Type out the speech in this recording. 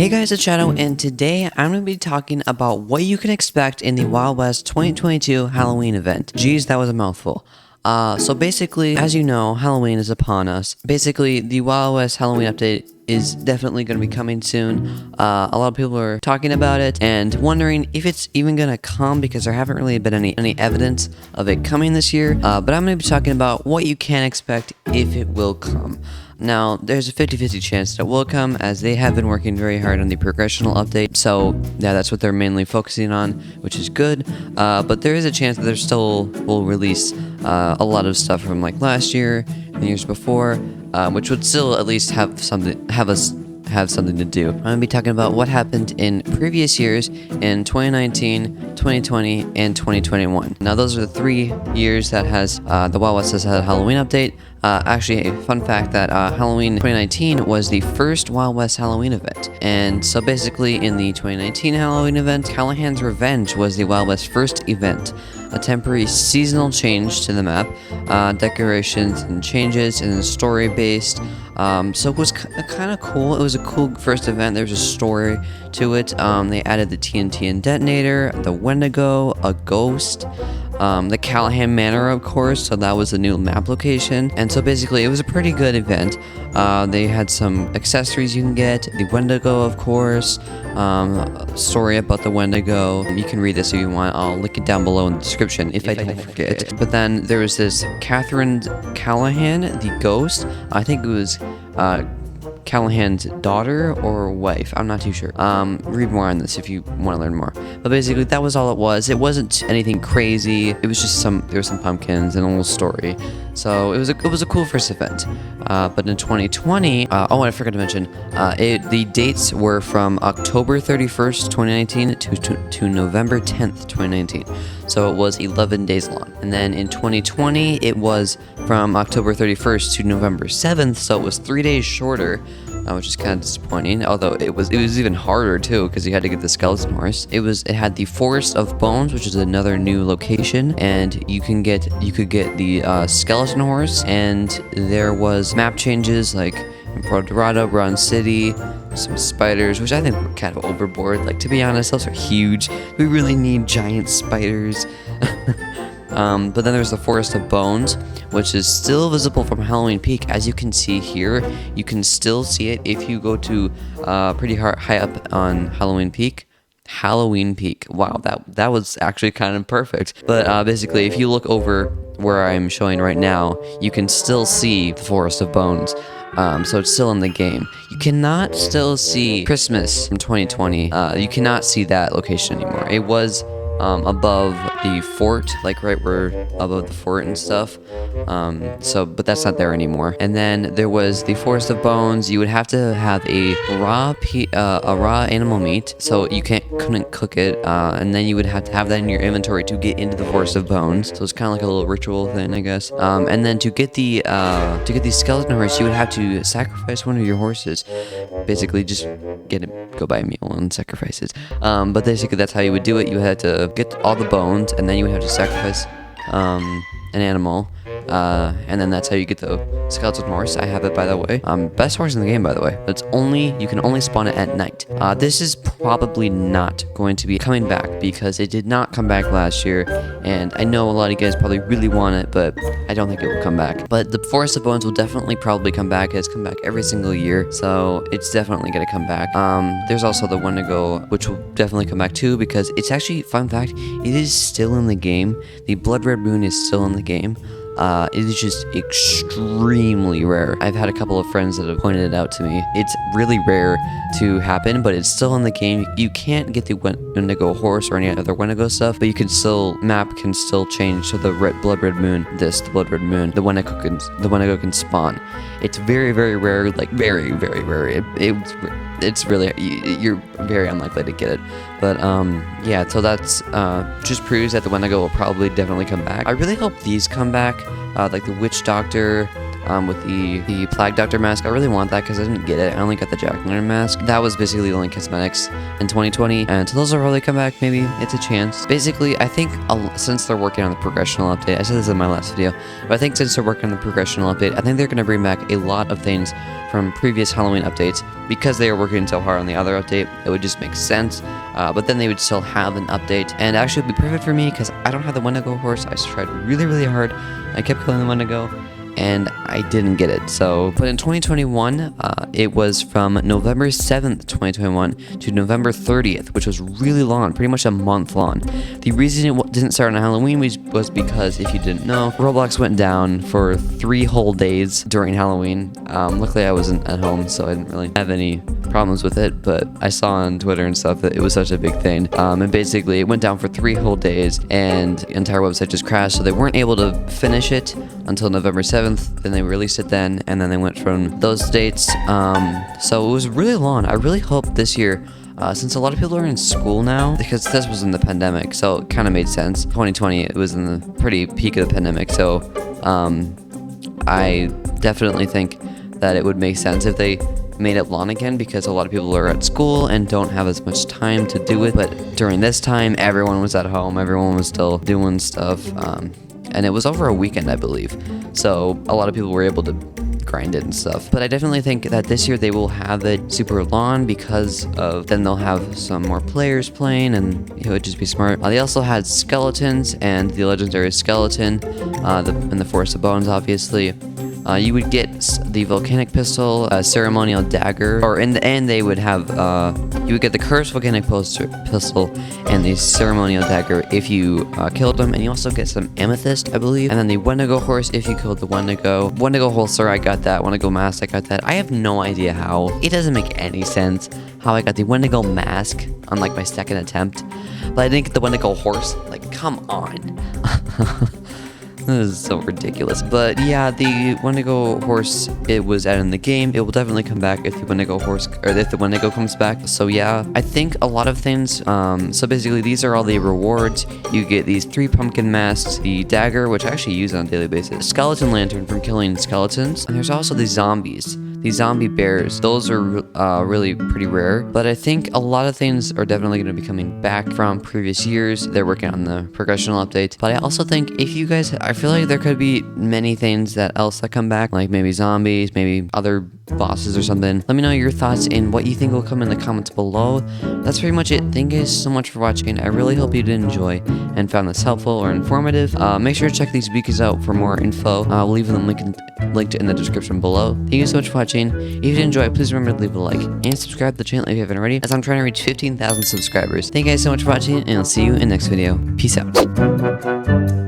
Hey guys, it's Shadow, and today I'm going to be talking about what you can expect in the Wild West 2022 Halloween event. Geez, that was a mouthful. So basically, as you know, Halloween is upon us. Basically, the Wild West Halloween update is definitely going to be coming soon. A lot of people are talking about it and wondering if it's even going to come because there haven't really been any evidence of it coming this year. But I'm going to be talking about what you can expect if it will come. Now, there's a 50-50 chance that it will come, as they have been working very hard on the progressional update, so yeah, that's what they're mainly focusing on, which is good, but there is a chance that they still will release a lot of stuff from like last year and years before, which would still at least have something to do. I'm going to be talking about what happened in previous years in 2019, 2020, and 2021. Now, those are the 3 years that has the Wild West has had a Halloween update. Actually, a fun fact that Halloween 2019 was the first Wild West Halloween event. And so basically in the 2019 Halloween event, Callahan's Revenge was the Wild West first event. A temporary seasonal change to the map, decorations and changes, and story based. So it was kind of cool. It was a cool first event. There was a story to it. They added the TNT and detonator, the Wendigo, a ghost, the Callahan Manor, of course, so that was a new map location. And so basically it was a pretty good event. They had some accessories you can get, the Wendigo, of course, story about the Wendigo. You can read this if you want. I'll link it down below in the description if I don't forget. But then there was this Catherine Callahan, the ghost. I think it was Callahan's daughter or wife. I'm not too sure. Read more on this if you want to learn more. But basically, that was all it was. It wasn't anything crazy. It was just there were some pumpkins and a little story. So it was a cool first event. But in 2020, I forgot to mention, the dates were from October 31st, 2019 to November 10th, 2019. So it was 11 days long. And then in 2020, it was from October 31st to November 7th, so it was 3 days shorter, which is kind of disappointing. Although it was even harder too, because you had to get the skeleton horse. It had the Forest of Bones, which is another new location, and you could get the skeleton horse, and there was map changes like in Pro Dorado, Bronze City, some spiders, which I think were kind of overboard. Like, to be honest, those are huge. We really need giant spiders. But then there's the Forest of Bones, which is still visible from Halloween Peak. As you can see here, you can still see it if you go to pretty high up on Halloween Peak. Wow, that was actually kind of perfect. But basically, if you look over where I'm showing right now, you can still see the Forest of Bones. So it's still in the game. You cannot still see Christmas from 2020. You cannot see that location anymore. It was above the fort, like right where above the fort and stuff. But that's not there anymore. And then there was the Forest of Bones. You would have to have a raw animal meat, so you couldn't cook it. And then you would have to have that in your inventory to get into the Forest of Bones. So it's kind of like a little ritual thing, I guess. And then to get the skeleton horse, you would have to sacrifice one of your horses. Basically, just go buy a meal and sacrifice it. But basically, that's how you would do it. You had to get all the bones, and then you would have to sacrifice an animal, and then that's how you get the skeleton horse. I have it, by the way. Best horse in the game, by the way. You can only spawn it at night. This is probably not going to be coming back because it did not come back last year, and I know a lot of you guys probably really want it, but I don't think it will come back. But the Forest of Bones will definitely probably come back. It's come back every single year, so it's definitely gonna come back. There's also the Wendigo, which will definitely come back too, because it's actually, fun fact, it is still in the game. The Blood Red Moon is still in the game. It is just extremely rare. I've had a couple of friends that have pointed it out to me. It's really rare to happen, but it's still in the game. You can't get the Wendigo horse or any other Wendigo stuff, but map can still change to the Blood Red Moon. The Blood Red Moon. The Wendigo can spawn. It's very, very rare. Like, very, very rare. It's really, you're very unlikely to get it. But yeah, so that's just proves that the Wendigo will probably definitely come back. I really hope these come back, like the Witch Doctor, with the Plague Doctor mask. I really want that because I didn't get it. I only got the Jack-o'-lantern mask. That was basically the only cosmetics in 2020, and so those will probably come back. Maybe it's a chance. Basically, I think since they're working on the progressional update, I said this in my last video, but I think since they're working on the progressional update, I think they're going to bring back a lot of things from previous Halloween updates. Because they were working so hard on the other update, it would just make sense. But then they would still have an update, and actually it would be perfect for me because I don't have the Wendigo horse. I tried really hard. I kept killing the Wendigo, and I didn't get it. So, but in 2021, it was from November 7th, 2021 to November 30th, which was really long, pretty much a month long. The reason it didn't start on Halloween was because, if you didn't know, Roblox went down for 3 whole days during Halloween. Luckily I wasn't at home, so I didn't really have any problems with it, but I saw on Twitter and stuff that it was such a big thing. And basically it went down for 3 whole days, and the entire website just crashed, so they weren't able to finish it until November 7th. Then they released it then, and then they went from those dates. So it was really long. I really hope this year, since a lot of people are in school now, because this was in the pandemic, so it kind of made sense. 2020, it was in the pretty peak of the pandemic, so I definitely think that it would make sense if they made it long again, because a lot of people are at school and don't have as much time to do it. But during this time, everyone was at home, everyone was still doing stuff, and it was over a weekend, I believe, so a lot of people were able to grind it and stuff. But I definitely think that this year they will have it super long, because of then they'll have some more players playing, and it would just be smart. They also had skeletons and the legendary skeleton, and the Forest of Bones, obviously. You would get the volcanic pistol, ceremonial dagger, or in the end they would have, you would get the cursed volcanic pistol and the ceremonial dagger if you killed them, and you also get some amethyst, I believe, and then the Wendigo horse if you killed the Wendigo holster. I got that. Wendigo mask, I got that. I have no idea how. It doesn't make any sense how I got the Wendigo mask on like my second attempt, but I didn't get the Wendigo horse. Like, come on. This is so ridiculous. But yeah, the Wendigo horse, it was added in the game. It will definitely come back if the Wendigo horse, or if the Wendigo comes back. So yeah, I think a lot of things. So basically, these are all the rewards. You get these 3 pumpkin masks, the dagger, which I actually use on a daily basis, skeleton lantern from killing skeletons, and there's also the zombies. These zombie bears, those are really pretty rare, but I think a lot of things are definitely going to be coming back from previous years. They're working on the progressional update, but I also think if you guys, I feel like there could be many things that come back, like maybe zombies, maybe other bosses or something. Let me know your thoughts and what you think will come in the comments below. That's pretty much it. Thank you guys so much for watching. I really hope you did enjoy and found this helpful or informative. Make sure to check these wikis out for more info. I'll leave them linked in the description below. Thank you so much for watching. If you did enjoy, please remember to leave a like and subscribe to the channel if you haven't already, as I'm trying to reach 15,000 subscribers. Thank you guys so much for watching, and I'll see you in the next video. Peace out.